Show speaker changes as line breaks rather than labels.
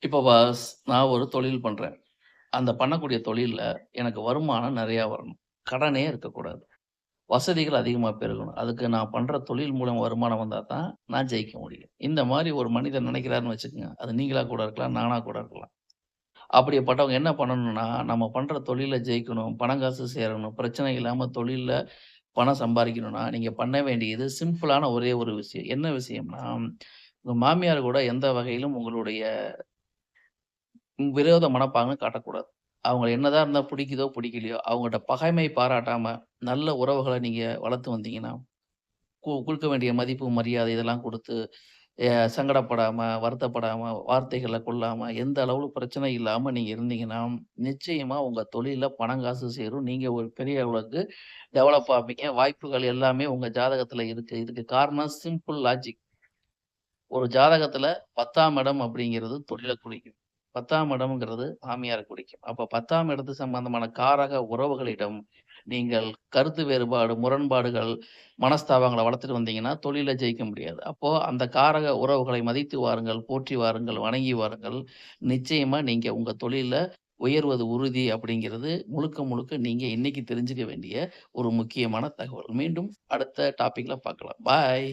இப்போ நான் ஒரு தொழில் பண்றேன். அந்த பண்ணக்கூடிய தொழில்ல எனக்கு வருமானம் நெறையா வரணும். கடனே இருக்கக்கூடாது. வசதிகள் அதிகமா பெருகணும். அதுக்கு நான் பண்ற தொழில் மூலம் வருமானம் வந்தா தான் நான் ஜெயிக்க முடியும். இந்த மாரி ஒரு மனிதன் நெனைக்கிறாருன்னு வச்சுக்கங்க. அது நீங்களா கூட இருக்கலாம், நானா கூட இருக்கலாம். அப்படிப்பட்டவங்க என்ன பண்ணணும்னா, நம்ம பண்ற தொழில்ல ஜெயிக்கணும், பணம் காசு சேரணும், பிரச்சனை இல்லாம தொழில்ல பணம் சம்பாரிக்கணும்னா, நீங்க பண்ண வேண்டியது சிம்பிளான ஒரே ஒரு விஷயம். என்ன விஷயம்னா, உங்க மாமியார் கூட எந்த வகையிலும் உங்களுடைய விரோத மனப்பாங்கு காட்டக்கூடாது. அவங்கள என்னதான் இருந்தா பிடிக்குதோ, பிடிக்கலையோ, அவங்கட்ட பகைமை பாராட்டாம, நல்ல உறவுகள நீங்க வளர்த்து வந்தீங்கன்னா, குடுக்க வேண்டிய மதிப்பு, மரியாதை இதெல்லாம் குடுத்து, சங்கடப்படாம, வருத்தப்படாம, வார்த்தைகள கொள்ளாம, எந்த அளவுல பிரச்சனை இல்லாம நீங்க இருந்தீங்கன்னா, நிச்சயமா உங்க தொழில்ல பணம், காசு சேரும். நீங்க ஒரு பெரிய அளவுக்கு டெவலப் ஆவீங்க. வாய்ப்புகள் எல்லாமே உங்க ஜாதகத்துல இருக்கு. இதுக்கு காரணம் சிம்பிள் லாஜிக். ஒரு ஜாதகத்துல 10ஆம் இடம் அப்படிங்கிறது தொழில குறிக்கும். 10ஆம் இடம்ங்கிறது மாமியார குறிக்கும். அப்ப 10ஆம் இடத்து சம்பந்தமான காரக உறவுகளிடம் நீங்கள் கருத்து வேறுபாடு, முரண்பாடுகள், மனஸ்தாபங்கள வளர்த்துட்டு வந்தீங்கன்னா, தொழில்ல ஜெயிக்க முடியாது. அப்போ அந்த காரக உறவுகளை மதித்து வாருங்கள், போற்றி வாருங்கள், வணங்கி வாருங்கள். நிச்சயமா நீங்க உங்க தொழில்ல உயர்வது உறுதி அப்படிங்கிறது முழுக்க, முழுக்க நீங்க இன்னைக்கு தெரிஞ்சுக்க வேண்டிய ஒரு முக்கியமான தகவல். மீண்டும் அடுத்த டாபிக்ல பார்க்கலாம். பாய்.